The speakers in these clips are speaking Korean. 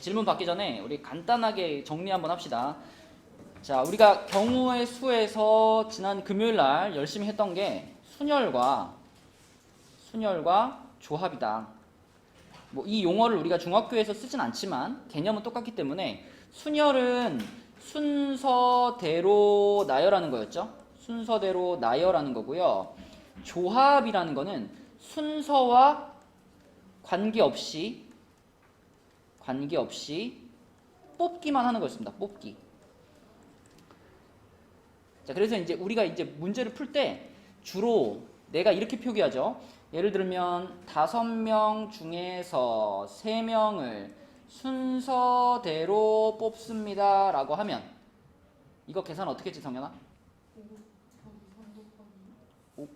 질문 받기 전에 우리 간단하게 정리 한번 합시다. 자, 우리가 경우의 수에서 지난 금요일 날 열심히 했던 게 순열과 조합이다. 뭐 이 용어를 우리가 중학교에서 쓰진 않지만 개념은 똑같기 때문에 순열은 순서대로 나열하는 거였죠. 순서대로 나열하는 거고요. 조합이라는 거는 순서와 관계없이 뽑기만 하는 거였습니다. 뽑기. 자, 그래서 이제 우리가 이제 문제를 풀 때 주로 내가 이렇게 표기하죠. 예를 들면 5명 중에서 3명을 순서대로 뽑습니다 라고 하면 이거 계산 어떻게 했지, 성현아? 5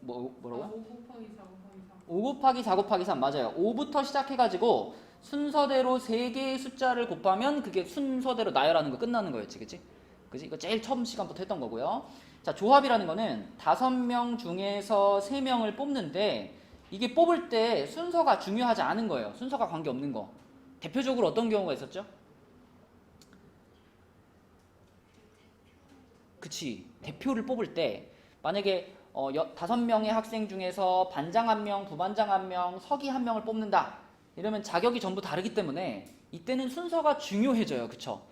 곱하기 4 곱하기 3 맞아요. 5부터 시작해가지고 순서대로 3개의 숫자를 곱하면 그게 순서대로 나열하는 거 끝나는 거였지, 그치? 이거 제일 처음 시간부터 했던 거고요. 자, 조합이라는 거는 5명 중에서 3명을 뽑는데 이게 뽑을 때 순서가 중요하지 않은 거예요. 순서가 관계없는 거. 대표적으로 어떤 경우가 있었죠? 그치. 대표를 뽑을 때 만약에 5명의 학생 중에서 반장 1명, 부반장 1명, 서기 1명을 뽑는다. 이러면 자격이 전부 다르기 때문에 이때는 순서가 중요해져요. 그쵸?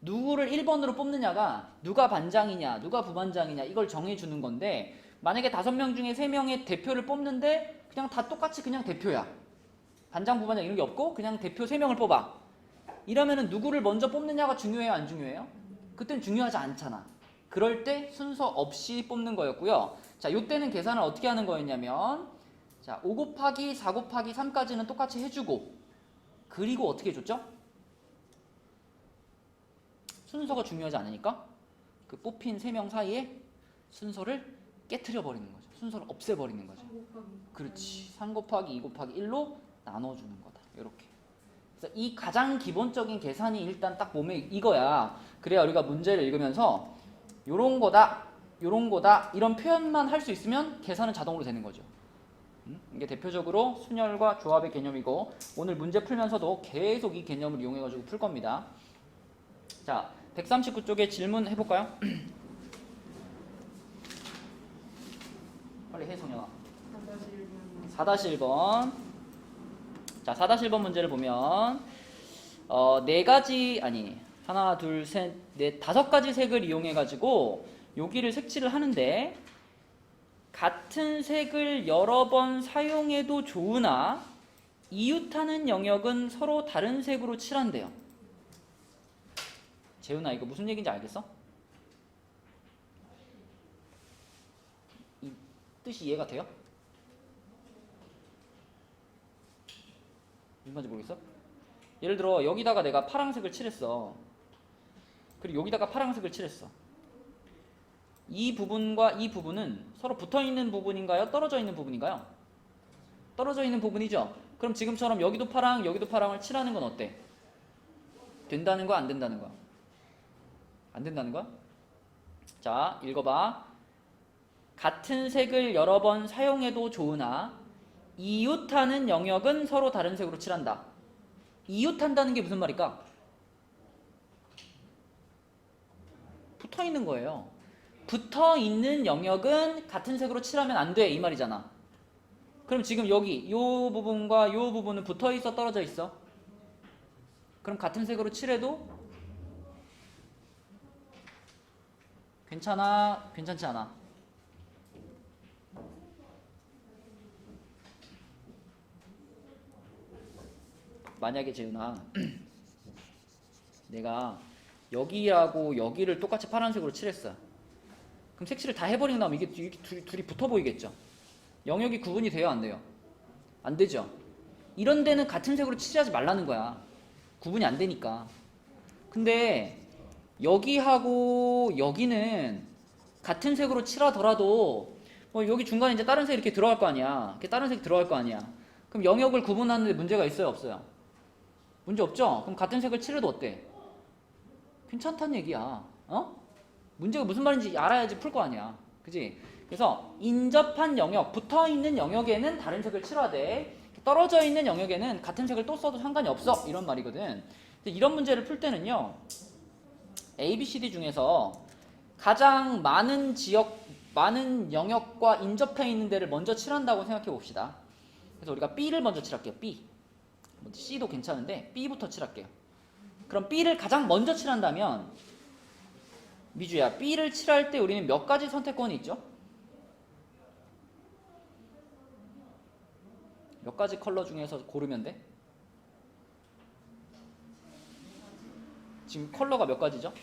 누구를 1번으로 뽑느냐가 누가 반장이냐, 누가 부반장이냐 이걸 정해주는 건데 만약에 5명 중에 3명의 대표를 뽑는데 그냥 다 똑같이 그냥 대표야. 반장, 부반장 이런 게 없고 그냥 대표 3명을 뽑아. 이러면은 누구를 먼저 뽑느냐가 중요해요, 안 중요해요? 그땐 중요하지 않잖아. 그럴 때 순서 없이 뽑는 거였고요. 자, 요때는 계산을 어떻게 하는 거였냐면 자, 5 곱하기 4 곱하기 3까지는 똑같이 해주고 그리고 어떻게 해줬죠? 순서가 중요하지 않으니까 그 뽑힌 3명 사이에 순서를 깨트려 버리는 거죠. 순서를 없애버리는 거죠. 그렇지. 3 곱하기 2 곱하기 1로 나눠주는 거다. 이렇게. 그래서 이 가장 기본적인 계산이 일단 딱 몸에 익어야 그래야 우리가 문제를 읽으면서 요런 거다, 요런 거다 이런 표현만 할 수 있으면 계산은 자동으로 되는 거죠. 이게 대표적으로 순열과 조합의 개념이고 오늘 문제 풀면서도 계속 이 개념을 이용해가지고 풀 겁니다. 자, 139쪽에 질문 해볼까요? 빨리 해, 성현아. 4-1번. 자, 4-1번 문제를 보면 네 가지 아니 하나 둘 셋 넷 5가지 색을 이용해 가지고 여기를 색칠을 하는데 같은 색을 여러 번 사용해도 좋으나 이웃하는 영역은 서로 다른 색으로 칠한대요. 재훈아, 이거 무슨 얘기인지 알겠어? 이 뜻이 이해가 돼요? 무슨 말인지 모르겠어? 예를 들어 여기다가 내가 파란색을 칠했어. 그리고 여기다가 파란색을 칠했어. 이 부분과 이 부분은 서로 붙어있는 부분인가요? 떨어져 있는 부분인가요? 떨어져 있는 부분이죠? 그럼 지금처럼 여기도 파랑 여기도 파랑을 칠하는 건 어때? 된다는 거야, 안 된다는 거야? 안 된다는 거야? 자, 읽어봐. 같은 색을 여러 번 사용해도 좋으나 이웃하는 영역은 서로 다른 색으로 칠한다. 이웃한다는 게 무슨 말일까? 붙어있는 거예요. 붙어있는 영역은 같은 색으로 칠하면 안 돼 이 말이잖아. 그럼 지금 여기 요 부분과 요 부분은 붙어있어, 떨어져 있어? 그럼 같은 색으로 칠해도 괜찮아? 괜찮지 않아? 만약에 재훈아 내가 여기하고 여기를 똑같이 파란색으로 칠했어. 그럼 색칠을 다 해버리고 나면 이게 둘이 붙어 보이겠죠? 영역이 구분이 돼요, 안 돼요? 안 되죠? 이런 데는 같은 색으로 칠하지 말라는 거야. 구분이 안 되니까. 근데 여기하고 여기는 같은 색으로 칠하더라도 여기 중간에 이제 다른 색 이렇게 들어갈 거 아니야. 이렇게 다른 색 들어갈 거 아니야. 그럼 영역을 구분하는데 문제가 있어요, 없어요? 문제 없죠? 그럼 같은 색을 칠해도 어때? 괜찮다는 얘기야. 문제가 무슨 말인지 알아야지 풀 거 아니야. 그지? 그래서 인접한 영역, 붙어있는 영역에는 다른 색을 칠하되 떨어져 있는 영역에는 같은 색을 또 써도 상관이 없어 이런 말이거든. 근데 이런 문제를 풀 때는요, A, B, C, D 중에서 가장 많은 지역, 많은 영역과 인접해 있는 데를 먼저 칠한다고 생각해 봅시다. 그래서 우리가 B를 먼저 칠할게요. B. C도 괜찮은데 B부터 칠할게요. 그럼 B를 가장 먼저 칠한다면, 미주야, B를 칠할 때 우리는 몇 가지 선택권이 있죠? 몇 가지 컬러 중에서 고르면 돼? 지금 컬러가 몇 가지죠?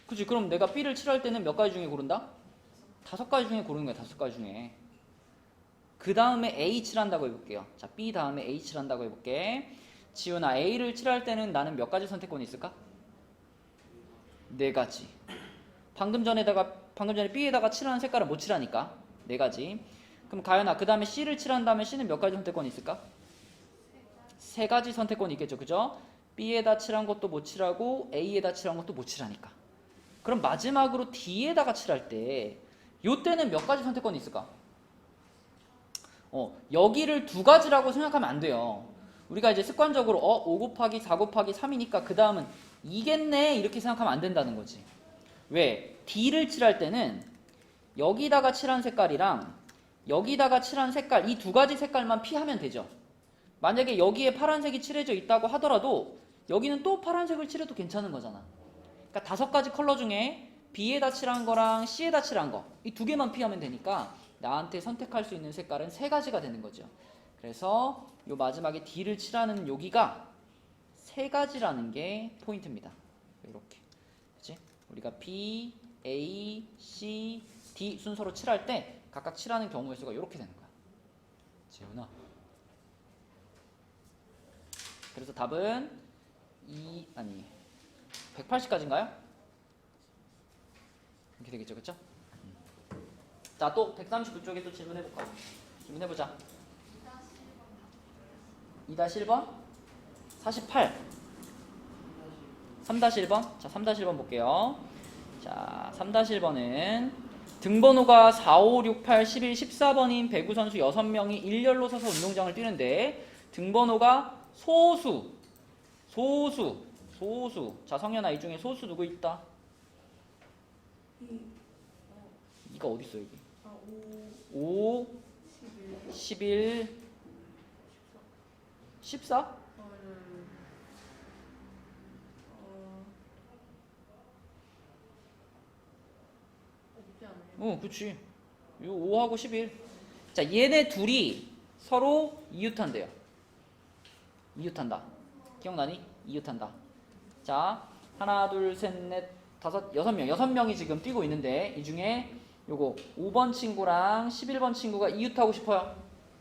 그치? 그럼 내가 B를 칠할 때는 몇 가지 중에 고른다? 5가지 중에 고르는 거야. 5가지 중에. 그 다음에 A 칠한다고 해볼게요. 자, B 다음에 A 칠한다고 해볼게. 지훈아, A를 칠할 때는 나는 몇 가지 선택권이 있을까? 4가지. 방금 전에 B에다가 칠하는 색깔을 못 칠하니까 4가지. 그럼 가연아, 그 다음에 C를 칠한다면 C는 몇 가지 선택권이 있을까? 3가지 선택권이 있겠죠. 그죠? B에다 칠한 것도 못 칠하고 A에다 칠한 것도 못 칠하니까. 그럼 마지막으로 D에다가 칠할 때 요때는 몇 가지 선택권이 있을까? 여기를 2가지라고 생각하면 안 돼요. 우리가 이제 습관적으로 5 곱하기 4 곱하기 3이니까 그 다음은 2겠네 이렇게 생각하면 안 된다는 거지. 왜? D를 칠할 때는 여기다가 칠한 색깔이랑 여기다가 칠한 색깔, 이 2가지 색깔만 피하면 되죠. 만약에 여기에 파란색이 칠해져 있다고 하더라도 여기는 또 파란색을 칠해도 괜찮은 거잖아. 그러니까 5가지 컬러 중에 B에다 칠한 거랑 C에다 칠한 거, 이 2개만 피하면 되니까 나한테 선택할 수 있는 색깔은 3가지가 되는 거죠. 그래서 요 마지막에 D를 칠하는 여기가 3가지라는 게 포인트입니다. 이렇게. 그치? 우리가 B, A, C, D 순서로 칠할 때 각각 칠하는 경우의 수가 이렇게 되는 거야. 재훈아. 그래서 답은 180까지인가요? 이렇게 되겠죠, 그쵸? 자, 또 139쪽에 또 질문해볼까? 질문해보자. 2-1번? 48. 3-1번? 자, 3-1번 볼게요. 자, 3-1번은 등번호가 4, 5, 6, 8, 11, 14번인 배구 선수 6명이 일렬로 서서 운동장을 뛰는데 등번호가 소수. 자, 성현아, 이 중에 소수 누구 있다? 2가 어디 있어 여기? 5, 11, 14? 그치. 요 5하고 11. 자, 얘네 둘이 서로 이웃한대요. 이웃한다. 기억나니? 이웃한다. 자, 하나, 둘, 셋, 넷, 다섯, 6명. 6명이 지금 뛰고 있는데 이 중에 요거 5번 친구랑 11번 친구가 이웃하고 싶어요.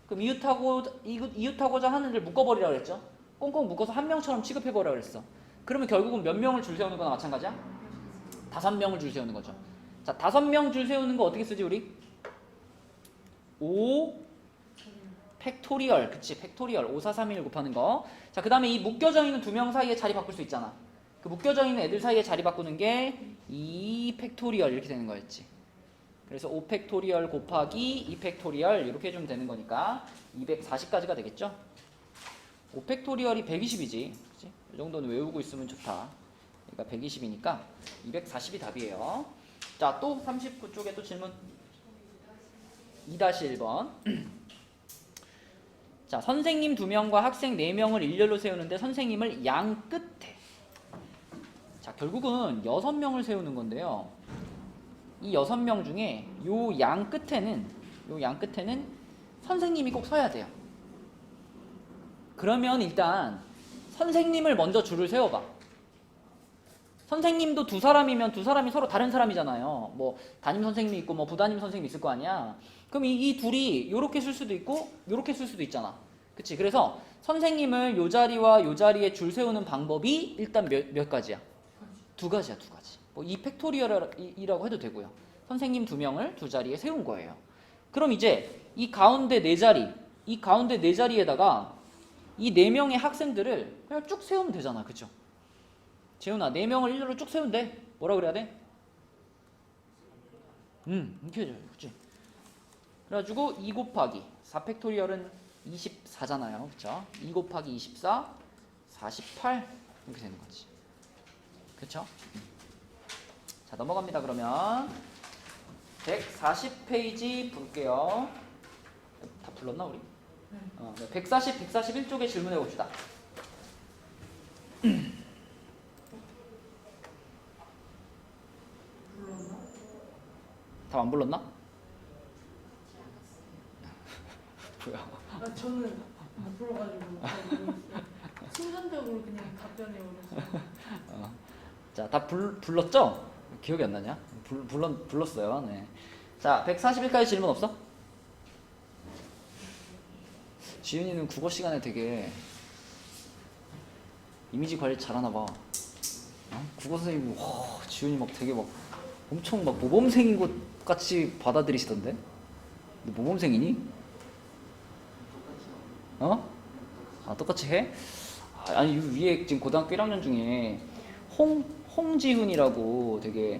그럼 이웃하고자 하는 일 묶어버리라고 그랬죠? 꽁꽁 묶어서 한 명처럼 취급해버리라고 그랬어. 그러면 결국은 몇 명을 줄 세우는 거나 마찬가지야? 5명을 줄 세우는 거죠. 자, 5명 줄 세우는 거 어떻게 쓰지 우리? 5 팩토리얼. 그치, 팩토리얼. 5, 4, 3, 1 곱하는 거. 자, 그 다음에 이 묶여져 있는 2명 사이에 자리 바꿀 수 있잖아. 그 묶여져 있는 애들 사이에 자리 바꾸는 게 2 팩토리얼 이렇게 되는 거였지. 그래서 5 팩토리얼 곱하기 2 팩토리얼 이렇게 해주면 되는 거니까 240까지가 되겠죠? 5 팩토리얼이 120이지. 그치? 이 정도는 외우고 있으면 좋다. 그러니까 120이니까 240이 답이에요. 자, 또 39쪽에 또 질문. 2-1번. 자, 선생님 2명과 학생 4명을 일렬로 세우는데 선생님을 양 끝에. 자, 결국은 6명을 세우는 건데요. 이 6명 중에 요 양 끝에는 선생님이 꼭 서야 돼요. 그러면 일단 선생님을 먼저 줄을 세워봐. 선생님도 2사람이면 2사람이 서로 다른 사람이잖아요. 뭐 담임 선생님이 있고 뭐 부담임 선생님이 있을 거 아니야. 그럼 이 둘이 요렇게 쓸 수도 있고 요렇게 쓸 수도 있잖아. 그치? 그래서 선생님을 요 자리와 요 자리에 줄 세우는 방법이 일단 몇 가지야? 2가지야, 2가지. 뭐 이 팩토리얼이라고 해도 되고요. 선생님 2명을 2자리에 세운 거예요. 그럼 이제 이 가운데 4자리, 이 가운데 4자리에다가 이 4명의 학생들을 그냥 쭉 세우면 되잖아. 그쵸? 재훈아, 4명을 일렬로 쭉 세운대. 뭐라 그래야 돼? 이렇게 해줘요. 그치? 그래가지고 2 곱하기 4팩토리얼은 24잖아요. 그쵸? 2 곱하기 24 48 이렇게 되는 거지. 그쵸? 자, 넘어갑니다. 그러면 140페이지 볼게요. 다 불렀나 우리? 140, 141쪽에 질문해 봅시다. 답 안 불렀나? 뭐야? 저는 못 불러가지고 순간적으로 그냥 답변해 버렸어요. 자, 다 불렀죠? 기억이 안 나냐? 불렀어요. 네. 자, 141까지 질문 없어? 지윤이는 국어 시간에 되게 이미지 관리 잘하나 봐. 국어 선생님, 와, 지윤이 막 되게 막 엄청 막 모범생인 것 같이 받아들이시던데? 너 모범생이니? 어? 아, 똑같이 해? 아니, 위에 지금 고등학교 1학년 중에 홍지훈이라고 되게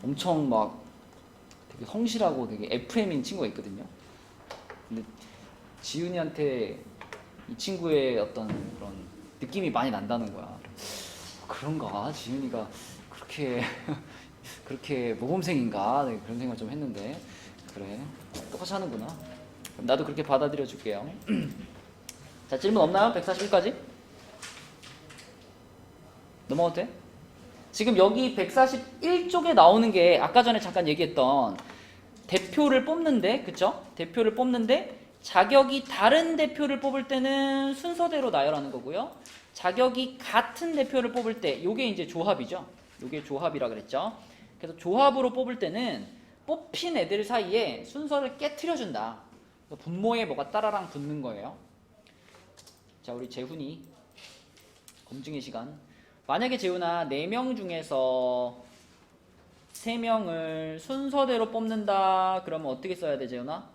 엄청 막 되게 성실하고 되게 FM인 친구가 있거든요. 근데 지훈이한테 이 친구의 어떤 그런 느낌이 많이 난다는 거야. 그런가? 지훈이가 그렇게 모범생인가? 네, 그런 생각을 좀 했는데, 그래, 똑같이 하는구나. 그럼 나도 그렇게 받아들여 줄게요. 자, 질문 없나요? 141까지? 넘어가도 돼? 지금 여기 141쪽에 나오는 게 아까 전에 잠깐 얘기했던 대표를 뽑는데, 그쵸? 대표를 뽑는데 자격이 다른 대표를 뽑을 때는 순서대로 나열하는 거고요. 자격이 같은 대표를 뽑을 때, 요게 이제 조합이죠. 요게 조합이라 그랬죠. 그래서 조합으로 뽑을 때는 뽑힌 애들 사이에 순서를 깨트려준다. 분모에 뭐가 따라랑 붙는 거예요. 자, 우리 재훈이 검증의 시간. 만약에 재훈아 4명 중에서 3명을 순서대로 뽑는다. 그러면 어떻게 써야 돼, 재훈아?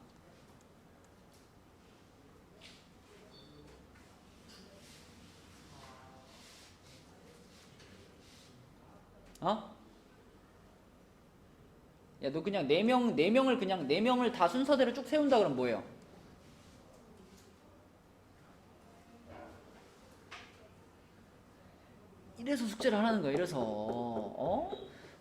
어? 야, 너 그냥 4명을 다 순서대로 쭉 세운다 그러면 뭐예요? 이래서 숙제를 하라는 거야. 이래서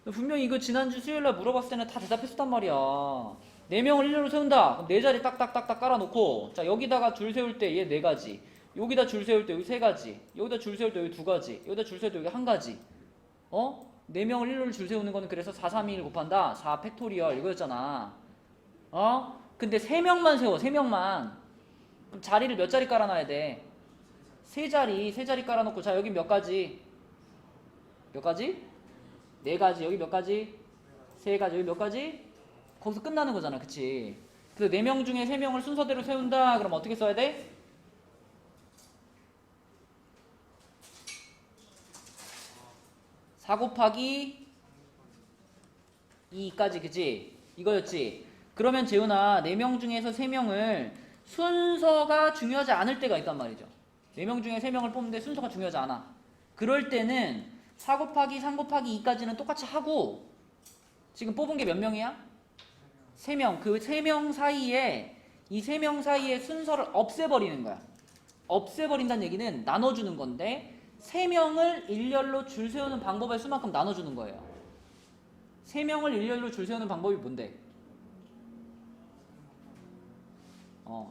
분명히 이거 지난주 수요일날 물어봤을 때는 다 대답했었단 말이야. 4명을 일렬로 세운다. 그럼 4자리 딱딱딱딱 깔아놓고, 자, 여기다가 줄 세울 때 얘 4가지, 여기다 줄 세울 때 여기 3가지, 여기다 줄 세울 때 여기 2가지, 여기다 줄 세울 때 여기 1가지. 4명을 일렬로 줄 세우는 거는 그래서 4, 3, 2를 곱한다. 4 팩토리얼 이거였잖아. 근데 3명만 세워. 3명만. 그럼 자리를 몇 자리 깔아놔야 돼? 3자리 깔아놓고, 자, 여기 몇 가지? 몇 가지? 4가지. 여기 몇 가지? 3가지. 여기 몇 가지? 거기서 끝나는 거잖아. 그치? 그래서 4명 중에 3명을 순서대로 세운다. 그럼 어떻게 써야 돼? 4 곱하기 2까지. 그치? 이거였지? 그러면 재훈아 4명 중에서 3명을 순서가 중요하지 않을 때가 있단 말이죠. 4명 중에 3명을 뽑는데 순서가 중요하지 않아. 그럴 때는 4 곱하기 3 곱하기 2까지는 똑같이 하고, 지금 뽑은 게 몇 명이야? 3명. 그 3명 사이에, 이 3명 사이에 순서를 없애버리는 거야. 없애버린다는 얘기는 나눠주는 건데, 3명을 일렬로 줄 세우는 방법의 수만큼 나눠주는 거예요. 3명을 일렬로 줄 세우는 방법이 뭔데?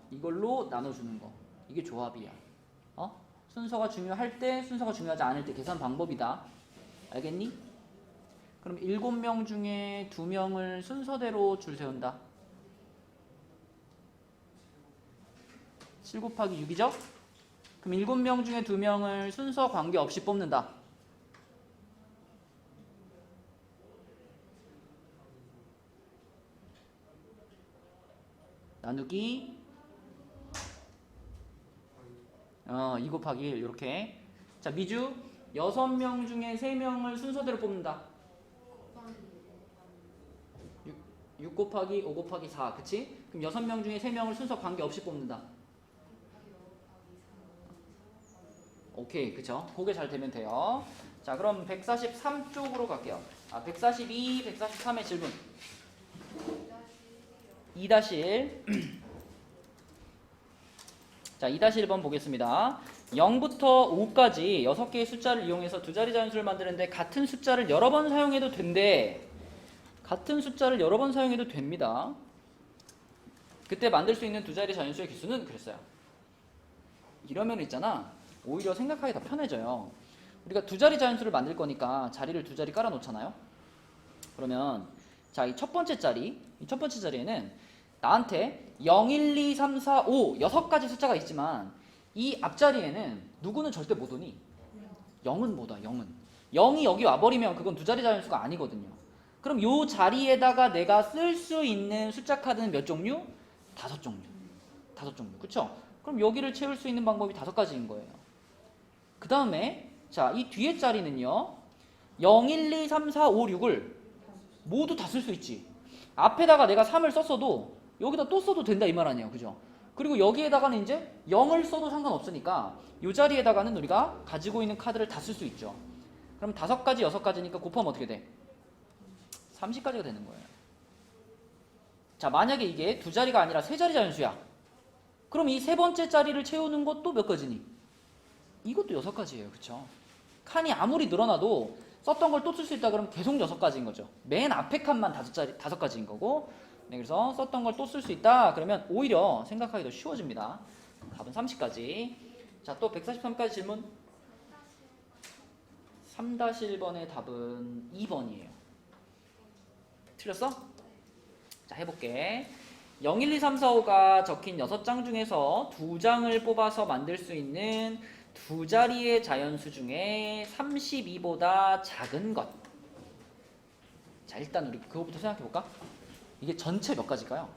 이걸로 나눠주는 거. 이게 조합이야. 순서가 중요할 때, 순서가 중요하지 않을 때 계산 방법이다. 알겠니? 그럼 7명 중에 2명을 순서대로 줄 세운다. 7 곱하기 6이죠? 그럼 7명 중에 2명을 순서 관계없이 뽑는다. 나누기 2 곱하기 1 이렇게. 자, 미주 6명 중에 3명을 순서대로 뽑는다. 6 곱하기 5 곱하기 4. 그치? 그럼 6명 중에 3명을 순서 관계없이 뽑는다. 오케이. 그쵸? 그게 잘 되면 돼요. 자, 그럼 143쪽으로 갈게요. 142, 143의 질문. 2-1. 자, 2-1번 보겠습니다. 0부터 5까지 6개의 숫자를 이용해서 두 자리 자연수를 만드는데 같은 숫자를 여러 번 사용해도 된대. 같은 숫자를 여러 번 사용해도 됩니다. 그때 만들 수 있는 두 자리 자연수의 개수는 그랬어요. 이러면 있잖아. 오히려 생각하기 더 편해져요. 우리가 두 자리 자연수를 만들 거니까 자리를 두 자리 깔아 놓잖아요. 그러면 자, 이 첫 번째 자리에는 나한테 0, 1, 2, 3, 4, 5 6가지 숫자가 있지만 이 앞자리에는 누구는 절대 못 오니? 0은 못 와. 0이 여기 와버리면 그건 두 자리 자연수가 아니거든요. 그럼 요 자리에다가 내가 쓸 수 있는 숫자 카드는 몇 종류? 5종류. 5종류. 그쵸? 그럼 여기를 채울 수 있는 방법이 5가지인 거예요. 그 다음에 자, 이 뒤에 자리는요. 0, 1, 2, 3, 4, 5, 6을 모두 다 쓸 수 있지. 앞에다가 내가 3을 썼어도 여기다 또 써도 된다 이 말 아니에요. 그죠? 그리고 여기에다가는 이제 0을 써도 상관없으니까 이 자리에다가는 우리가 가지고 있는 카드를 다 쓸 수 있죠. 그럼 5가지, 6가지니까 곱하면 어떻게 돼? 30가지가 되는 거예요. 자, 만약에 이게 두 자리가 아니라 세 자리 자연수야. 그럼 이 세 번째 자리를 채우는 것도 몇 가지니? 이것도 6가지예요. 그쵸? 칸이 아무리 늘어나도 썼던 걸 또 쓸 수 있다 그러면 계속 6가지인 거죠. 맨 앞에 칸만 5가지인 거고. 네, 그래서 썼던 걸 또 쓸 수 있다 그러면 오히려 생각하기 더 쉬워집니다. 답은 30가지. 자, 또 143까지 질문. 3-1번의 답은 2번이에요. 틀렸어? 자, 해볼게. 0, 1, 2, 3, 4, 5가 적힌 6장 중에서 2장을 뽑아서 만들 수 있는 두 자리의 자연수 중에 32보다 작은 것. 자, 일단 우리 그거부터 생각해볼까? 이게 전체 몇 가지일까요?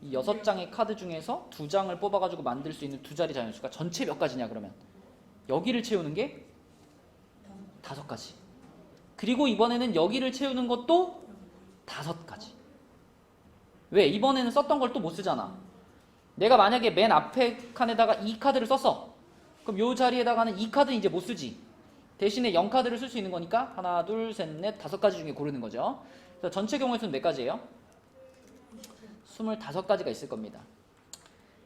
이 6장의 카드 중에서 2장을 뽑아가지고 만들 수 있는 두 자리 자연수가 전체 몇 가지냐 그러면 여기를 채우는 게 5가지. 그리고 이번에는 여기를 채우는 것도 5가지. 왜? 이번에는 썼던 걸 또 못 쓰잖아. 내가 만약에 맨 앞에 칸에다가 2카드를 썼어. 그럼 요 자리에다가는 2카드는 이제 못 쓰지. 대신에 0카드를 쓸 수 있는 거니까 하나, 둘, 셋, 넷, 5가지 중에 고르는 거죠. 그래서 전체 경우의 수는 몇 가지예요? 25가지가 있을 겁니다.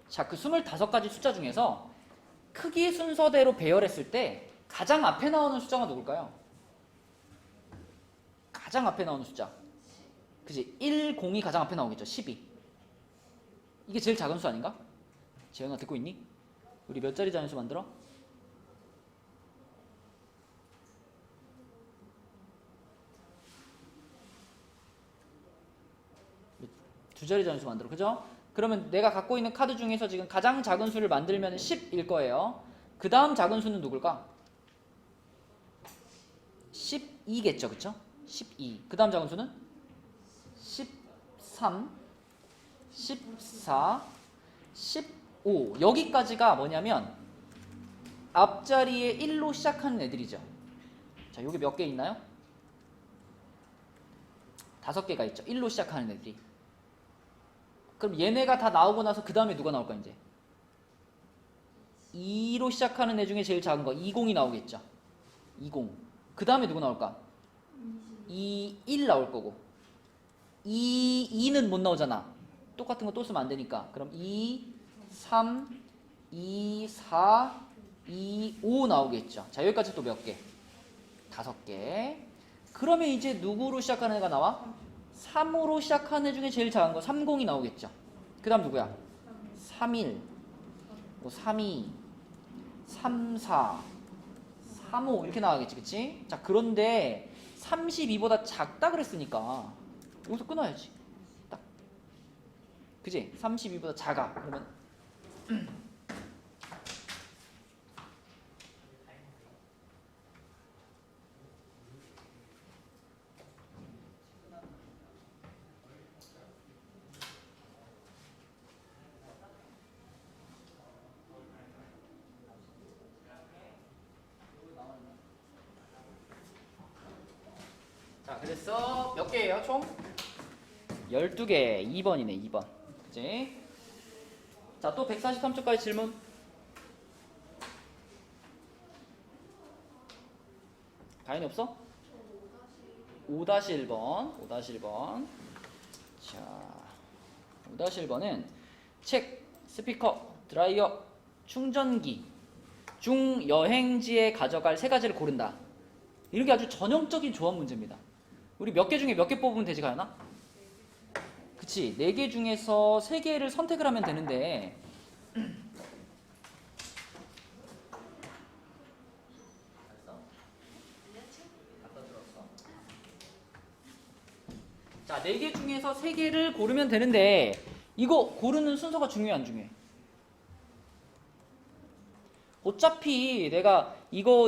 자, 그 25가지 숫자 중에서 크기 순서대로 배열했을 때 가장 앞에 나오는 숫자가 누굴까요? 가장 앞에 나오는 숫자. 그치? 1, 0이 가장 앞에 나오겠죠. 12. 이게 제일 작은 수 아닌가? 재현아 듣고 있니? 우리 몇 자리 자연수 만들어? 두 자리 자연수 만들어. 그죠? 그러면 내가 갖고 있는 카드 중에서 지금 가장 작은 수를 만들면 10일 거예요. 그 다음 작은 수는 누굴까? 12겠죠. 그쵸? 12. 그 다음 작은 수는? 13, 14, 15. 여기까지가 뭐냐면 앞자리에 1로 시작하는 애들이죠. 자, 여기 몇 개 있나요? 5개가 있죠. 1로 시작하는 애들이. 그럼 얘네가 다 나오고 나서 그 다음에 누가 나올까 이제? 2로 시작하는 애 중에 제일 작은 거 20이 나오겠죠. 20. 그 다음에 누구 나올까? 2, 1 나올 거고 2는 못 나오잖아. 똑같은 거 또 쓰면 안 되니까. 그럼 2, 3, 2, 4, 2, 5 나오겠죠. 자, 여기까지 또 몇 개? 5개. 그러면 이제 누구로 시작하는 애가 나와? 3으로 시작하는 애 중에 제일 작은 거 30이 나오겠죠. 그 다음 누구야? 31, 뭐 32, 34, 35 이렇게 나가겠지. 그치? 자, 그런데 32보다 작다 그랬으니까 여기서 끊어야지. 딱. 그치? 32보다 작아. 그러면 자, 그래서 몇 개예요, 총? 12개. 2번이네, 2번. 그치? 자, 또 143초까지 질문. 다현이 없어? 5-1번. 5-1번. 자, 5-1번은 책, 스피커, 드라이어, 충전기 중 여행지에 가져갈 세 가지를 고른다. 이렇게 아주 전형적인 조합 문제입니다. 우리 몇 개 중에 몇 개 뽑으면 되지, 가연아? 그치, 4개 중에서 3개를 선택을 하면 되는데 자, 4개 중에서 3개를 고르면 되는데 이거 고르는 순서가 중요해, 안 중요해? 어차피 내가 이거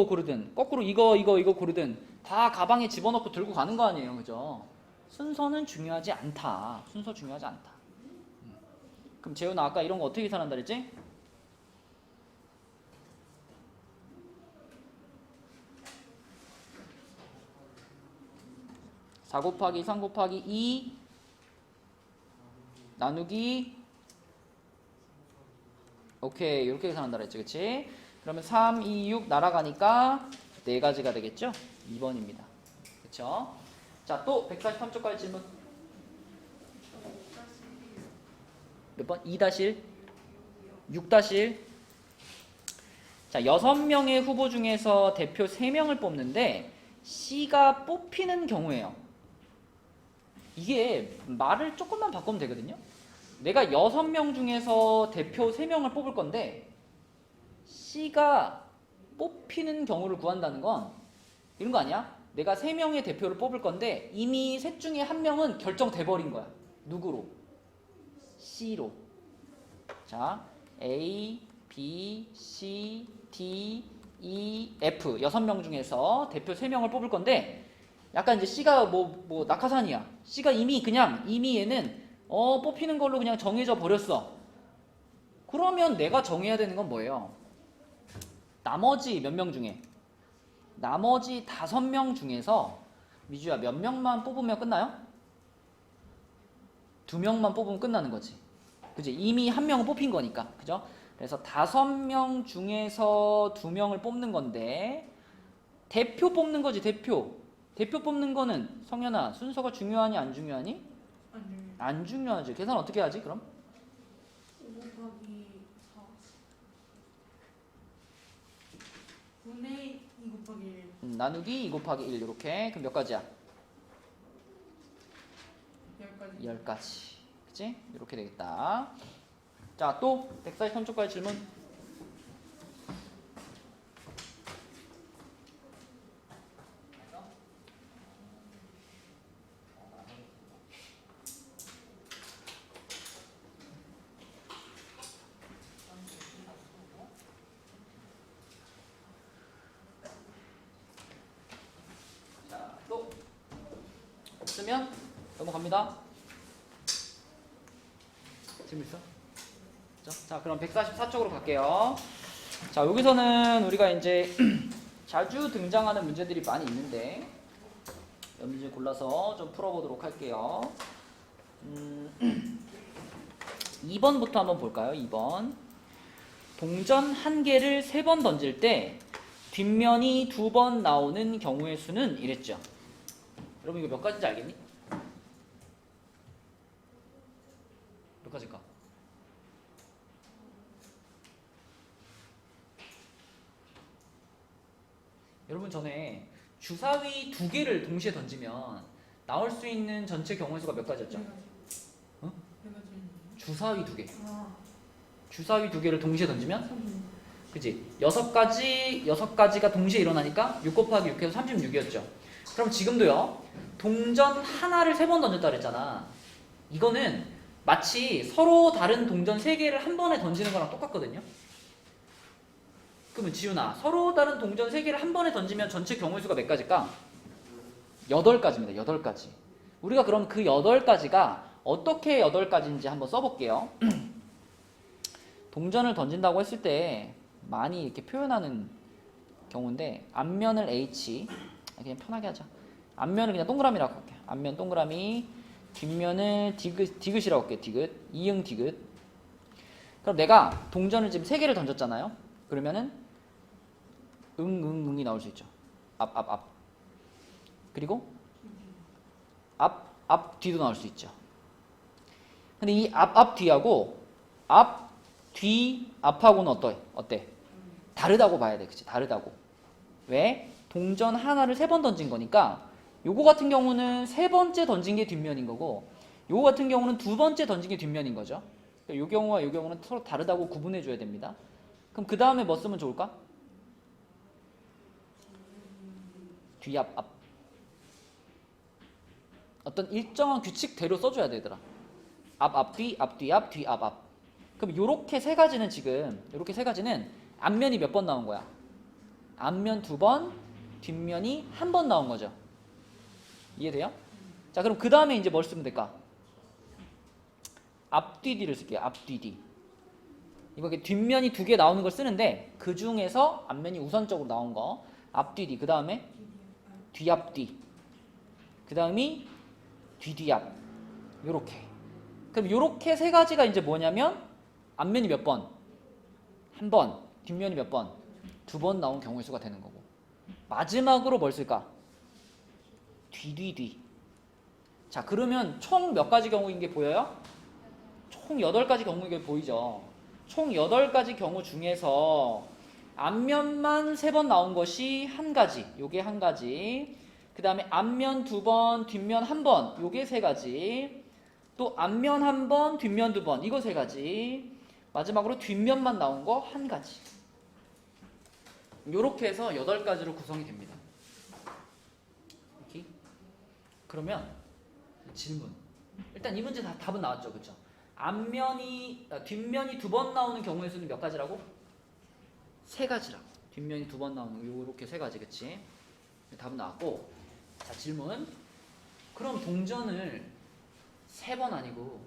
고르든 거꾸로 이거 고르든 다 가방에 집어넣고 들고 가는 거 아니에요, 그죠? 순서는 중요하지 않다. 순서 중요하지 않다. 그럼 재훈아, 아까 이런 거 어떻게 계산한다 그랬지? 4 곱하기 3 곱하기 2 나누기, 오케이, 이렇게 계산한다 그랬지, 그치? 그러면 3, 2, 6 날아가니까 4가지가 되겠죠? 2번입니다. 그쵸? 자, 또 143쪽까지 질문. 몇 번? 2-1? 6-1? 자, 6명의 후보 중에서 대표 3명을 뽑는데 C가 뽑히는 경우에요. 이게 말을 조금만 바꾸면 되거든요. 내가 6명 중에서 대표 3명을 뽑을 건데 C가 뽑히는 경우를 구한다는 건 이런 거 아니야? 내가 3명의 대표를 뽑을 건데 이미 셋 중에 1명은 결정돼 버린 거야. 누구로? C로. 자, A, B, C, D, E, F 6명 중에서 대표 3명을 뽑을 건데 약간 이제 C가 뭐 낙하산이야. C가 이미 얘는 뽑히는 걸로 그냥 정해져 버렸어. 그러면 내가 정해야 되는 건 뭐예요? 나머지 몇 명 중에? 나머지 5명 중에서 미주야 몇 명만 뽑으면 끝나요? 2명만 뽑으면 끝나는 거지. 그지? 이미 1명은 뽑힌 거니까. 그죠? 그래서 5명 중에서 2명을 뽑는 건데 대표 뽑는 거지, 대표. 대표 뽑는 거는 성현아 순서가 중요하니 안 중요하니? 안 중요하지. 계산 어떻게 하지 그럼? 5 곱하기 4 분의 2 곱하기 1 나누기 2 곱하기 1 이렇게. 그럼 몇 가지야? 10가지 10가지. 그치? 이렇게 되겠다. 자, 또 143쪽까지 질문. 자, 또 없으면 넘어갑니다. 질문 있어? 자, 그럼 144쪽으로 갈게요. 자, 여기서는 우리가 이제 자주 등장하는 문제들이 많이 있는데 몇 문제 골라서 좀 풀어보도록 할게요. 2번부터 한번 볼까요? 2번. 동전 1개를 3번 던질 때 뒷면이 2번 나오는 경우의 수는 이랬죠. 여러분 이거 몇 가지인지 알겠니? 몇 가지일까? 여러분 전에 주사위 2개를 동시에 던지면 나올 수 있는 전체 경우의 수가 몇 가지였죠? 어? 주사위 2개. 주사위 2개를 동시에 던지면? 그치? 6가지가 동시에 일어나니까 6 곱하기 6 해서 36이었죠. 그럼 지금도요. 동전 하나를 3번 던졌다 그랬잖아. 이거는 마치 서로 다른 동전 3개를 한 번에 던지는 거랑 똑같거든요. 그러면 지훈아, 서로 다른 동전 3개를 한 번에 던지면 전체 경우의 수가 몇 가지일까? 8가지입니다. 8가지. 우리가 그럼 그 8가지가 어떻게 8가지인지 한번 써볼게요. 동전을 던진다고 했을 때 많이 이렇게 표현하는 경우인데 앞면을 H, 그냥 편하게 하자. 앞면을 그냥 동그라미라고 할게요. 앞면 동그라미, 뒷면을 디귿이라고 할게요. 디귿, 이응 디귿. 그럼 내가 동전을 지금 3개를 던졌잖아요. 그러면은 응이 나올 수 있죠. 앞. 그리고 앞 뒤도 나올 수 있죠. 근데 이 앞 뒤하고 앞 뒤 앞하고는 어때? 다르다고 봐야 돼. 그치? 다르다고. 왜? 동전 하나를 3번 던진 거니까 요거 같은 경우는 3번째 던진 게 뒷면인 거고 요거 같은 경우는 2번째 던진 게 뒷면인 거죠. 요 경우와 요 경우는 서로 다르다고 구분해 줘야 됩니다. 그럼 그 다음에 뭐 쓰면 좋을까? 뒤앞. 어떤 일정한 규칙대로 써줘야 되더라. 앞뒤, 앞뒤앞, 뒤앞. 그럼 요렇게 세 가지는 앞면이 몇 번 나온 거야? 앞면 2번, 뒷면이 1번 나온 거죠. 이해돼요? 자, 그럼 그 다음에 이제 뭘 쓰면 될까? 앞뒤뒤를 쓸게요. 앞뒤뒤. 이거 뒷면이 2개 나오는 걸 쓰는데 그 중에서 앞면이 우선적으로 나온 거 앞뒤뒤. 그 다음에 뒤앞뒤. 그 다음이 뒤뒤앞. 요렇게. 그럼 요렇게 세 가지가 이제 뭐냐면 앞면이 몇 번? 1번. 뒷면이 몇 번? 2번 나온 경우의 수가 되는 거고. 마지막으로 뭘 쓸까? 뒤뒤뒤. 자, 그러면 총 몇 가지 경우인 게 보여요? 총 8가지 경우인 게 보이죠. 총 8가지 경우 중에서 앞면만 3번 나온 것이 1가지. 요게 1가지. 그 다음에 앞면 2번, 뒷면 1번. 요게 3가지. 또 앞면 1번, 뒷면 2번. 이거 3가지. 마지막으로 뒷면만 나온 거 1가지. 요렇게 해서 8가지로 구성이 됩니다. 오케이? 그러면 질문. 일단 이 문제 답은 나왔죠. 그쵸? 뒷면이 2번 나오는 경우의 수는 몇 가지라고? 3가지라고. 뒷면이 2번 나오는 거 요렇게 3가지. 그치? 답은 나왔고. 자, 질문. 그럼 동전을 3번 아니고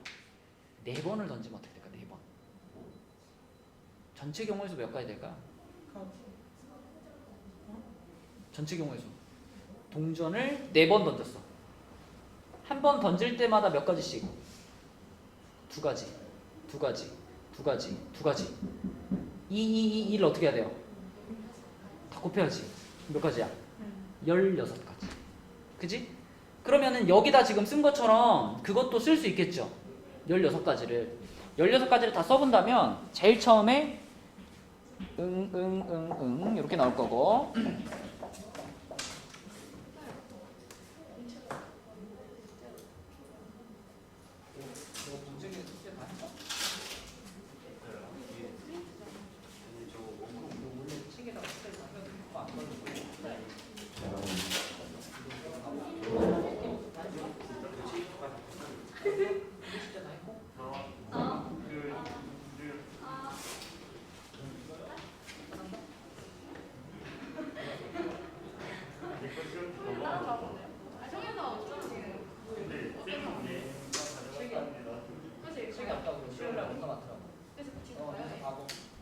4번을 던지면 어떻게 될까? 4번. 전체 경우의 수 몇 가지 될까? 전체 경우의 수. 동전을 4번 던졌어. 한 번 던질 때마다 몇 가지씩? 2가지. 1을 어떻게 해야 돼요? 다 곱해야지. 몇 가지야? 16가지. 그지? 그러면은 여기다 지금 쓴 것처럼 그것도 쓸 수 있겠죠. 16가지를 다 써본다면 제일 처음에 이렇게 나올 거고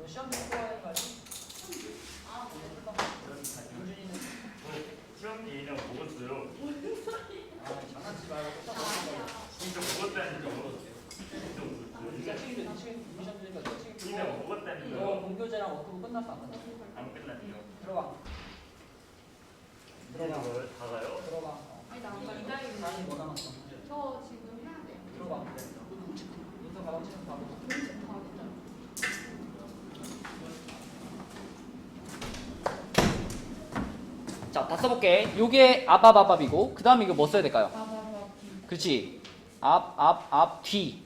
시험 듣고 하는 거 아니야? 시험 얘기랑 먹었어요. 장난치지 말고 진짜 먹었다니까. 네가 책임져. 네 책임 미션 주니까 네가 책임져. 진짜 먹었다니까. 너 본교재랑 워크북 끝났어 안 끝났어? 안 끝났죠. 들어가. 다 가요? 들어가. 아니 나 아까 이다희 아니 뭐 남았어? 저 지금 해야 돼. 들어가. 인터 가방 치는 거 봐봐. 자, 다 써볼게. 요게 앞이고 그 다음에 이거 뭐 써야 될까요? 그렇지. 앞, 뒤.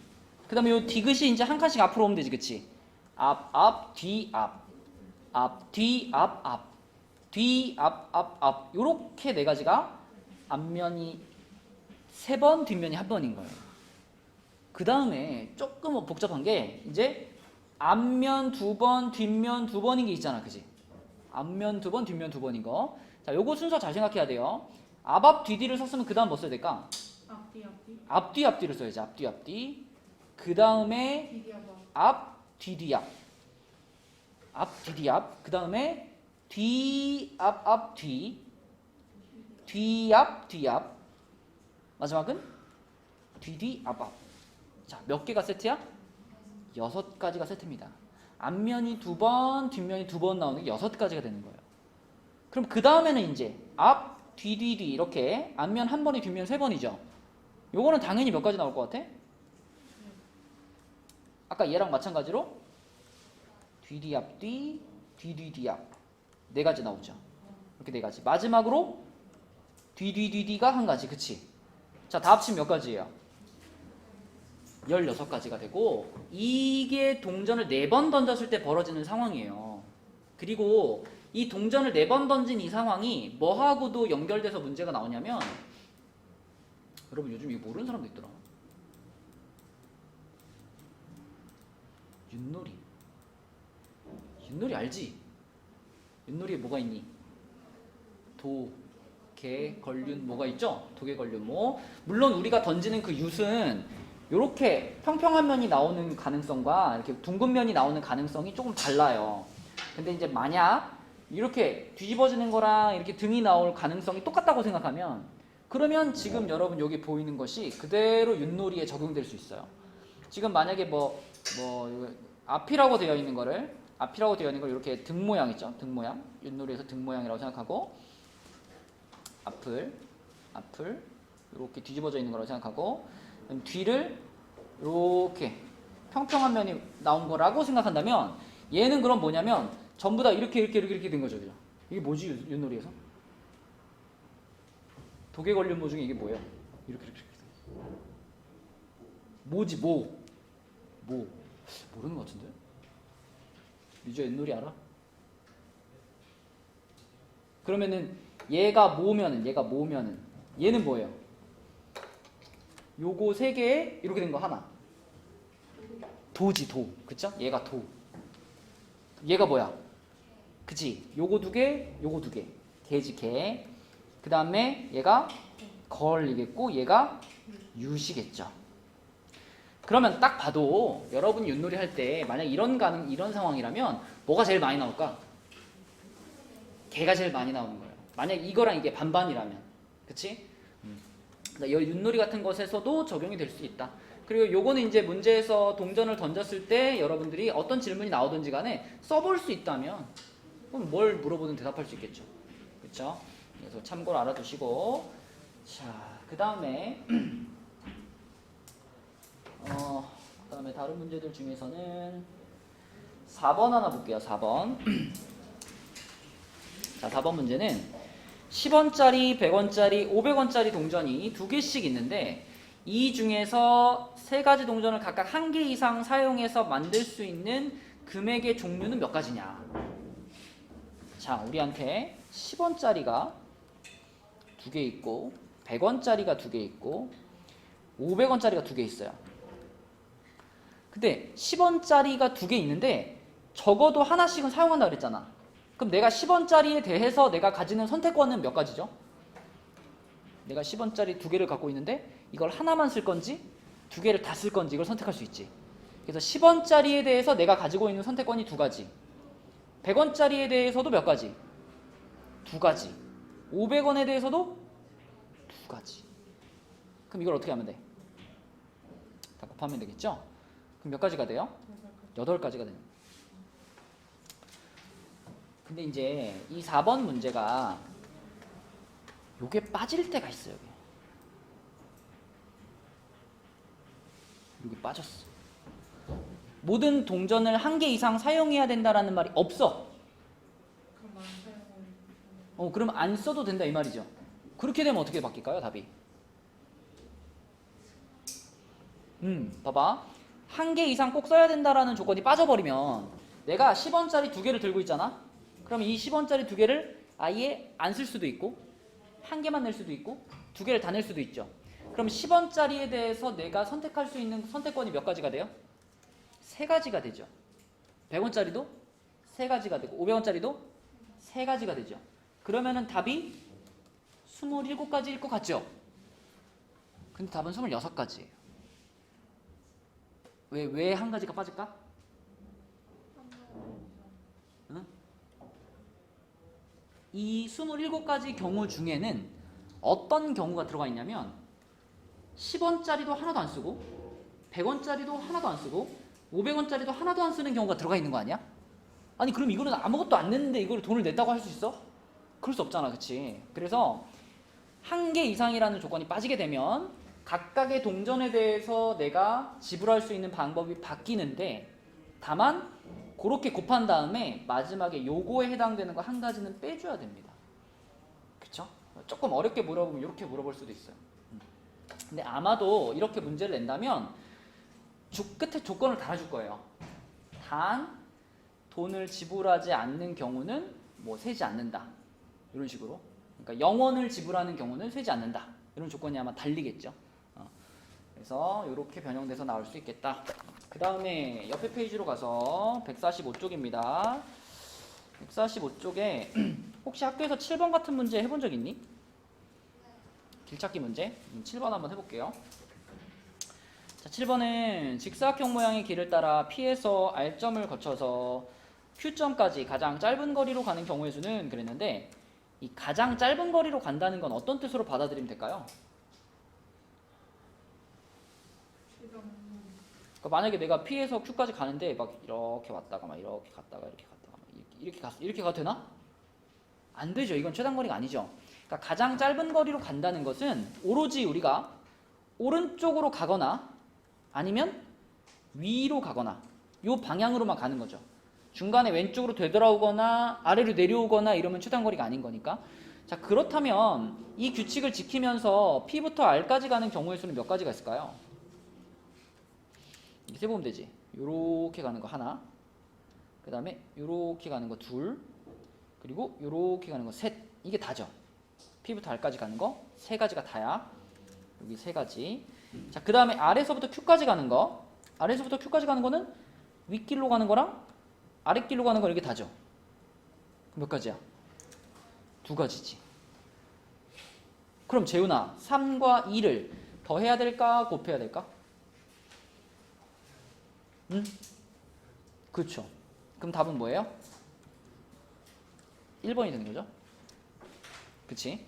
그 다음에 요 디귿이 이제 한 칸씩 앞으로 오면 되지. 그치? 앞, 뒤, 앞. 앞, 뒤, 앞. 뒤, 앞. 요렇게 4가지가 앞면이 3번, 뒷면이 1번인 거예요. 그 다음에 조금 복잡한 게 이제 앞면 2번, 뒷면 2번인 게 있잖아. 그치? 앞면 2번, 뒷면 2번인 거. 자, 요거 순서 잘 생각해야 돼요. 앞, 뒤를 썼으면 그 다음 뭐 써야 될까? 앞뒤를 써야지. 앞뒤. 그 다음에 앞, 뒤뒤앞. 그 다음에 뒤앞, 뒤앞. 마지막은 뒤앞. 자, 몇 개가 세트야? 6가지가 세트입니다. 앞면이 2번, 뒷면이 2번 나오는 게 6가지가 되는 거예요. 그럼 그 다음에는 이제 앞, 뒤 이렇게 앞면 한 번이 뒷면 세 번이죠. 요거는 당연히 몇 가지 나올 것 같아? 아까 얘랑 마찬가지로 뒤 앞뒤 뒤 앞 네 가지 나오죠. 이렇게 네 가지. 마지막으로 뒤가 한 가지. 그치? 자, 다 합치면 몇 가지예요? 16가지가 되고 이게 동전을 4번 던졌을 때 벌어지는 상황이에요. 그리고 이 동전을 4번 던진 이 상황이 뭐하고도 연결돼서 문제가 나오냐면 여러분 요즘 이거 모르는 사람도 있더라. 윷놀이 알지? 윷놀이에 뭐가 있니? 도, 개, 걸륜 뭐가 있죠? 도개, 걸륜 뭐. 물론 우리가 던지는 그 윷은 이렇게 평평한 면이 나오는 가능성과 이렇게 둥근 면이 나오는 가능성이 조금 달라요. 근데 이제 만약 이렇게 뒤집어지는 거랑 이렇게 등이 나올 가능성이 똑같다고 생각하면 그러면 지금 여러분 여기 보이는 것이 그대로 윷놀이에 적용될 수 있어요. 지금 만약에 뭐 앞이라고 되어 있는 걸 이렇게 등 모양 있죠? 등 모양. 윷놀이에서 등 모양이라고 생각하고 앞을 이렇게 뒤집어져 있는 거라고 생각하고 뒤를 이렇게 평평한 면이 나온 거라고 생각한다면 얘는 그럼 뭐냐면 전부 다 이렇게 된 거죠. 그죠? 이게 뭐지 윷놀이에서? 독에 걸린 모 중에 이게 뭐예요? 이렇게. 뭐지 뭐? 모르는 것 같은데? 유저 윷놀이 알아? 그러면은 얘가 모으면은 얘는 뭐예요? 요거 세 개에 이렇게 된 거 하나. 도지 도. 그쵸? 얘가 도. 얘가 뭐야? 그치? 요거 두 개, 요거 두 개. 개지 개. 그 다음에 얘가 걸이겠고 얘가 유시겠죠. 그러면 딱 봐도 여러분이 윷놀이 할 때 만약 이런 상황이라면 뭐가 제일 많이 나올까? 개가 제일 많이 나오는 거예요. 만약 이거랑 이게 반반이라면. 그치? 그러니까 윷놀이 같은 것에서도 적용이 될 수 있다. 그리고 요거는 이제 문제에서 동전을 던졌을 때 여러분들이 어떤 질문이 나오든지 간에 써볼 수 있다면 그럼 뭘 물어보든 대답할 수 있겠죠. 그쵸? 그래서 참고로 알아두시고 자, 그 다음에 그다음에 다른 문제들 중에서는 4번 하나 볼게요. 4번. 자, 4번 문제는 10원짜리, 100원짜리, 500원짜리 동전이 두 개씩 있는데 이 중에서 세 가지 동전을 각각 한 개 이상 사용해서 만들 수 있는 금액의 종류는 몇 가지냐. 자, 우리한테 10원짜리가 두 개 있고 100원짜리가 두 개 있고 500원짜리가 두 개 있어요. 근데 10원짜리가 두 개 있는데 적어도 하나씩은 사용한다 그랬잖아. 그럼 내가 10원짜리에 대해서 내가 가지는 선택권은 몇 가지죠? 내가 10원짜리 두 개를 갖고 있는데 이걸 하나만 쓸 건지 두 개를 다 쓸 건지 이걸 선택할 수 있지. 그래서 10원짜리에 대해서 내가 가지고 있는 선택권이 두 가지. 100원짜리에 대해서도 몇 가지? 두 가지. 500원에 대해서도 두 가지. 그럼 이걸 어떻게 하면 돼? 다 곱하면 되겠죠? 그럼 몇 가지가 돼요? 8가지가 됩니다. 근데 이제 이 4번 문제가 요게 빠질 때가 있어요. 여기 빠졌어. 모든 동전을 한 개 이상 사용해야 된다라는 말이 없어. 그럼 안 써도 된다 이 말이죠. 그렇게 되면 어떻게 바뀔까요? 답이. 봐봐. 한 개 이상 꼭 써야 된다라는 조건이 빠져버리면 내가 10원짜리 두 개를 들고 있잖아. 그럼 이 10원짜리 두 개를 아예 안 쓸 수도 있고 한 개만 낼 수도 있고 두 개를 다 낼 수도 있죠. 그럼 10원짜리에 대해서 내가 선택할 수 있는 선택권이 몇 가지가 돼요? 세 가지가 되죠. 100원짜리도 세 가지가 되고 500원짜리도 세 가지가 되죠. 그러면은 답이 27가지일 것 같죠? 근데 답은 26가지예요. 왜 한 가지가 빠질까? 응? 이 27가지 경우 중에는 어떤 경우가 들어가 있냐면 10원짜리도 하나도 안 쓰고 100원짜리도 하나도 안 쓰고 500원짜리도 하나도 안 쓰는 경우가 들어가 있는 거 아니야? 아니 그럼 이거는 아무것도 안 냈는데 이걸 돈을 냈다고 할 수 있어? 그럴 수 없잖아. 그치? 그래서 한 개 이상이라는 조건이 빠지게 되면 각각의 동전에 대해서 내가 지불할 수 있는 방법이 바뀌는데 다만 그렇게 곱한 다음에 마지막에 요거에 해당되는 거 한 가지는 빼줘야 됩니다. 그쵸? 조금 어렵게 물어보면 이렇게 물어볼 수도 있어요. 근데 아마도 이렇게 문제를 낸다면 끝에 조건을 달아줄 거예요. 단 돈을 지불하지 않는 경우는 뭐 세지 않는다. 이런 식으로. 그러니까 0원을 지불하는 경우는 세지 않는다. 이런 조건이 아마 달리겠죠. 그래서 이렇게 변형돼서 나올 수 있겠다. 그 다음에 옆에 페이지로 가서 145쪽입니다. 145쪽에 혹시 학교에서 7번 같은 문제 해본 적 있니? 길찾기 문제. 7번 한번 해볼게요. 자, 7번은 직사각형 모양의 길을 따라 P에서 R점을 거쳐서 Q점까지 가장 짧은 거리로 가는 경우의 수는 그랬는데 이 가장 짧은 거리로 간다는 건 어떤 뜻으로 받아들이면 될까요? 그러니까 만약에 내가 P에서 Q까지 가는데 막 이렇게 왔다가 막 이렇게 갔다가 이렇게 갔다가 막 이렇게 갔어. 이렇게 가도 되나? 안 되죠. 이건 최단거리가 아니죠. 그러니까 가장 짧은 거리로 간다는 것은 오로지 우리가 오른쪽으로 가거나 아니면 위로 가거나 이 방향으로만 가는 거죠. 중간에 왼쪽으로 되돌아오거나 아래로 내려오거나 이러면 최단거리가 아닌 거니까. 자, 그렇다면 이 규칙을 지키면서 P부터 R까지 가는 경우의 수는 몇 가지가 있을까요? 이렇게 세보면 되지. 요렇게 가는 거 하나, 그 다음에 요렇게 가는 거 둘, 그리고 요렇게 가는 거 셋. 이게 다죠. P부터 R까지 가는 거 세 가지가 다야. 여기 세 가지. 자, 그 다음에 R에서부터 Q까지 가는 거, R에서부터 Q까지 가는 거는 윗길로 가는 거랑 아랫길로 가는 거 이렇게 다죠. 몇 가지야? 두 가지지. 그럼 재훈아, 3과 2를 더해야 될까? 곱해야 될까? 응? 그렇죠. 그럼 답은 뭐예요? 1번이 되는 거죠. 그치?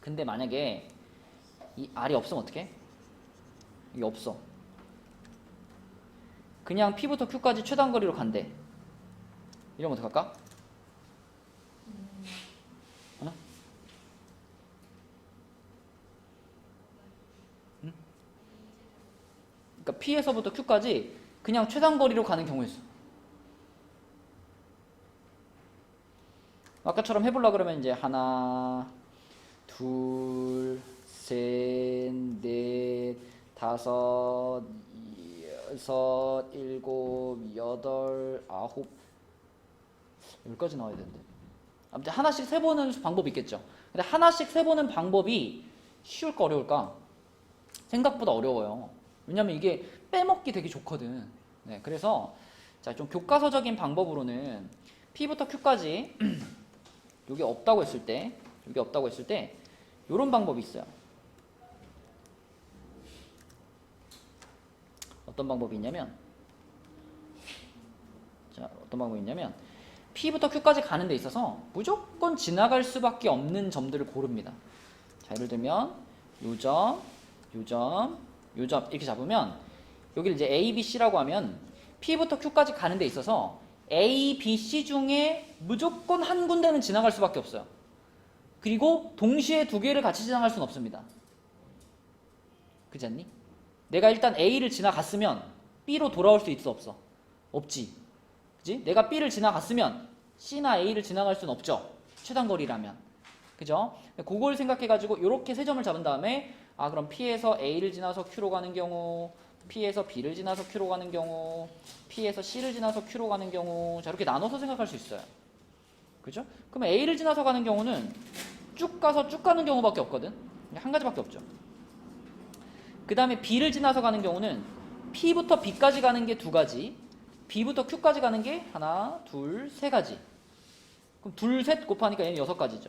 근데 만약에 이 R이 없으면 어떡해? 이게 없어. 그냥 P부터 Q까지 최단거리로 간대. 이러면 어떡할까? 어? 응? 그러니까 P에서부터 Q까지 그냥 최단거리로 가는 경우에 있어. 아까처럼 해보려고 그러면 이제 하나, 둘, 셋, 넷, 다섯, 여섯, 일곱, 여덟, 아홉, 여기까지 나와야 되는데. 아무튼 하나씩 세보는 방법이 있겠죠. 근데 하나씩 세보는 방법이 쉬울까 어려울까? 생각보다 어려워요. 왜냐면 이게 빼먹기 되게 좋거든. 네, 그래서 자, 좀 교과서적인 방법으로는 P부터 Q까지 여기 없다고 했을 때, 이런 방법이 있어요. 어떤 방법이 있냐면, P부터 Q까지 가는 데 있어서 무조건 지나갈 수밖에 없는 점들을 고릅니다. 자, 예를 들면 요점, 요점, 요점 이렇게 잡으면 여기를 이제 A, B, C라고 하면 P부터 Q까지 가는 데 있어서 A, B, C 중에 무조건 한 군데는 지나갈 수밖에 없어요. 그리고 동시에 두 개를 같이 지나갈 수는 없습니다. 그렇지 않니? 내가 일단 A를 지나갔으면 B로 돌아올 수 있어 없어? 없지. 그지? 내가 B를 지나갔으면 C나 A를 지나갈 수는 없죠. 최단거리라면. 그죠? 그걸 생각해가지고 이렇게 세 점을 잡은 다음에 아, 그럼 P에서 A를 지나서 Q로 가는 경우, P에서 B를 지나서 Q로 가는 경우, P에서 C를 지나서 Q로 가는 경우, 자, 이렇게 나눠서 생각할 수 있어요. 그죠? 그러면 A를 지나서 가는 경우는 쭉 가서 쭉 가는 경우밖에 없거든. 한 가지밖에 없죠. 그 다음에 B를 지나서 가는 경우는 P부터 B까지 가는 게 두 가지, B부터 Q까지 가는 게 하나, 둘, 세 가지. 그럼 둘, 셋 곱하니까 얘는 6가지죠.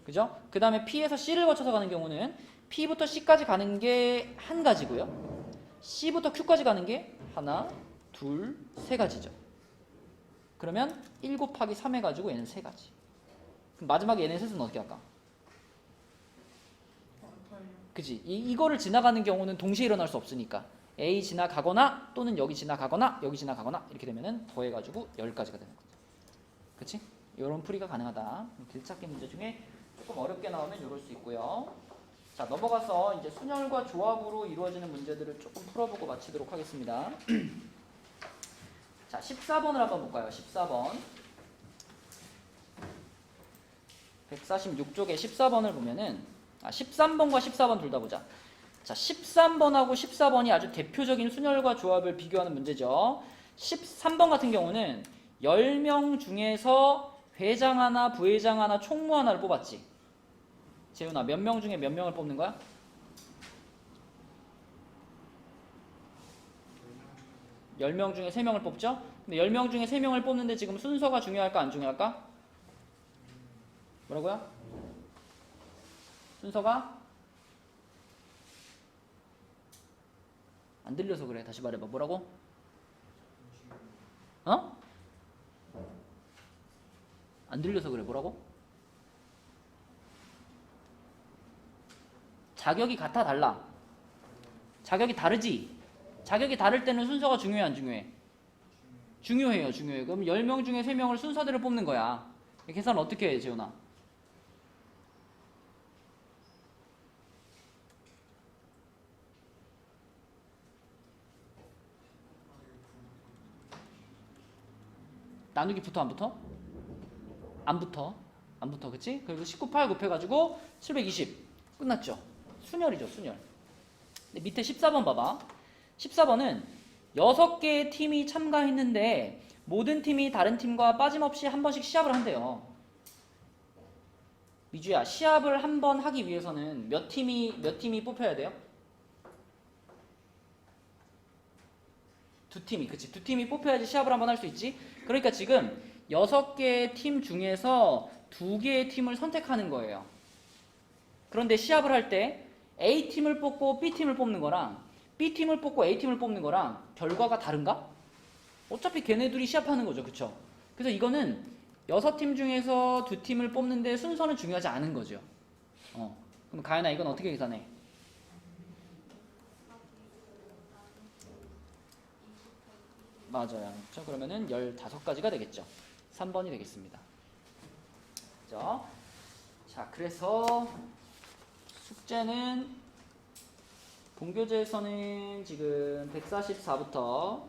그죠? 그 다음에 P에서 C를 거쳐서 가는 경우는 P부터 C까지 가는 게 한 가지고요. C부터 Q까지 가는 게 하나, 둘, 세 가지죠. 그러면 1 곱하기 3 해가지고 얘는 세 가지. 그럼 마지막에 얘네 셋은 어떻게 할까? 그치? 이거를 지나가는 경우는 동시에 일어날 수 없으니까 A 지나가거나 또는 여기 지나가거나 여기 지나가거나 이렇게 되면은 더해가지고 10가지가 되는 거죠. 그치? 이런 풀이가 가능하다. 길찾기 문제 중에 조금 조금 어렵게 나오면 이럴 수 있고요. 자, 넘어가서 이제 순열과 조합으로 이루어지는 문제들을 조금 풀어보고 마치도록 하겠습니다. 자, 14번을 한번 볼까요? 14번. 146쪽에 14번을 보면은 13번과 14번 둘 다 보자. 자, 13번하고 14번이 아주 대표적인 순열과 조합을 비교하는 문제죠. 13번 같은 경우는 10명 중에서 회장 하나, 부회장 하나, 총무 하나를 뽑았지. 재훈아, 몇 명 중에 몇 명을 뽑는 거야? 10명 중에 3명을 뽑죠? 근데 10명 중에 3명을 뽑는데 지금 순서가 중요할까 안 중요할까? 뭐라고요? 순서가? 안 들려서 그래. 다시 말해봐. 뭐라고? 어? 안 들려서 그래. 뭐라고? 자격이 같아 달라? 자격이 다르지? 자격이 다를 때는 순서가 중요해 안 중요해? 중요해요. 중요해. 그럼 10명 중에 3명을 순서대로 뽑는 거야. 계산 어떻게 해, 재훈아? 나누기 붙어 안 붙어? 안 붙어. 안 붙어. 그치? 그리고 19, 8 곱해가지고 720. 끝났죠? 순열이죠. 순열. 근데 밑에 14번 봐봐. 14번은 6개의 팀이 참가했는데 모든 팀이 다른 팀과 빠짐없이 한 번씩 시합을 한대요. 미주야, 시합을 한 번 하기 위해서는 몇 팀이 뽑혀야 돼요? 두 팀이, 그치? 두 팀이 뽑혀야지 시합을 한번 할 수 있지? 그러니까 지금 6개의 팀 중에서 2개의 팀을 선택하는 거예요. 그런데 시합을 할 때 A팀을 뽑고 B팀을 뽑는 거랑 B팀을 뽑고 A팀을 뽑는 거랑 결과가 다른가? 어차피 걔네들이 시합하는 거죠. 그쵸? 그래서 이거는 6팀 중에서 2팀을 뽑는데 순서는 중요하지 않은 거죠. 그럼 가연아 이건 어떻게 계산해? 맞아요. 그렇죠? 그러면은 15가지가 되겠죠. 3번이 되겠습니다. 그죠? 자, 그래서 숙제는 본교재에서는 지금 144부터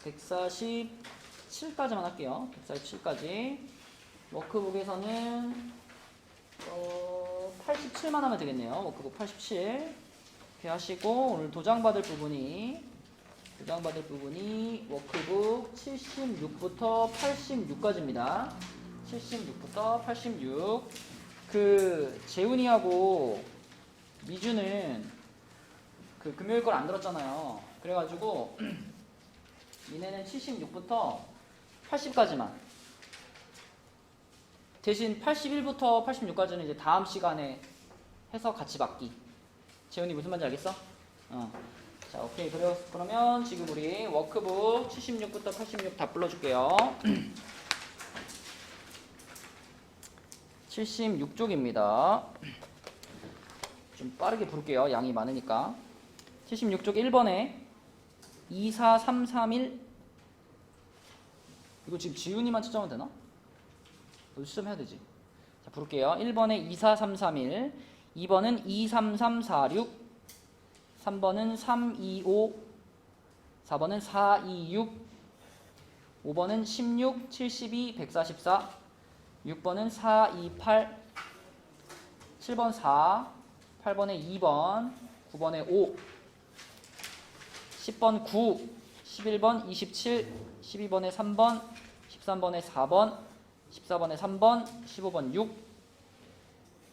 147까지만 할게요. 147까지. 워크북에서는 87만 하면 되겠네요. 워크북 87 이렇게 하시고 오늘 도장받을 부분이 워크북 76부터 86까지입니다. 76부터 86. 그 재훈이하고 미주는 그 금요일 걸 안 들었잖아요. 그래가지고 니네는 76부터 80까지만. 대신 81부터 86까지는 이제 다음 시간에 해서 같이 받기. 재훈이 무슨 말인지 알겠어? 자, 오케이. 그러면 지금 우리 워크북 76부터 86 다 불러줄게요. 76쪽입니다. 좀 빠르게 부를게요. 양이 많으니까. 76쪽 1번에 24331. 이거 지금 지훈이만 채점하면 되나? 너 채점해야 되지. 자, 부를게요. 1번에 24331, 2번은 23346, 3번은 325, 4번은 426, 5번은 16, 72, 144, 6번은 428, 7번 4, 8번에 2번, 9번에 5, 10번 9, 11번 27, 12번에 3번, 13번에 4번, 14번에 3번, 15번 6,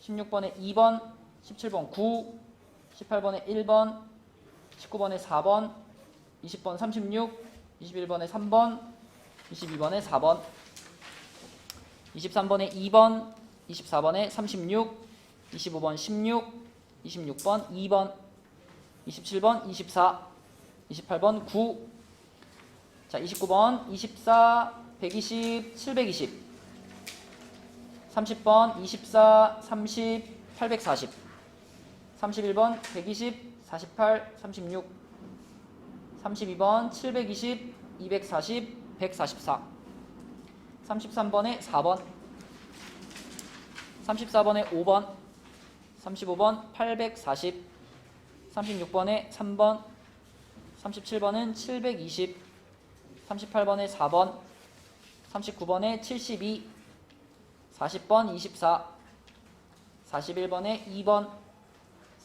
16번에 2번, 17번 9, 18번에 1번, 19번에 4번, 20번 36, 21번에 3번, 22번에 4번, 23번에 2번, 24번에 36, 25번 16, 26번 2번, 27번 24, 28번 9, 자 29번 24, 120, 720, 30번 24, 30, 840, 31번 120, 48, 36, 32번 720, 240, 144, 33번에 4번, 34번에 5번, 35번 840, 36번에 3번, 37번은 720, 38번에 4번, 39번에 72, 40번 24, 41번에 2번,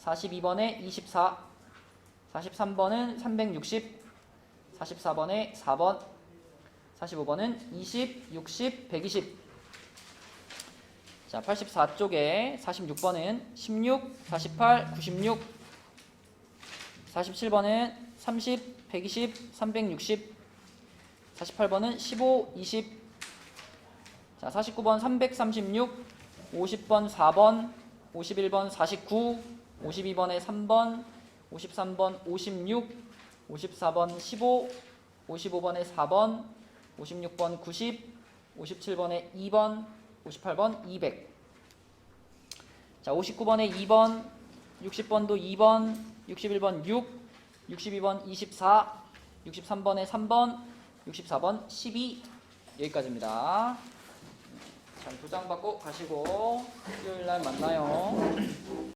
42번에 24, 43번은 360, 44번에 4번, 45번은 20, 60, 120. 자, 84쪽에 46번은 16, 48, 96, 47번은 30, 120, 360, 48번은 15, 20. 자, 49번 336, 50번 4번, 51번 49, 52번에 3번, 53번 56, 54번 15, 55번에 4번, 56번 90, 57번에 2번, 58번 200. 자, 59번에 2번, 60번도 2번, 61번 6, 62번 24, 63번에 3번, 64번 12. 여기까지입니다. 자, 도장 받고 가시고 수요일 날 만나요.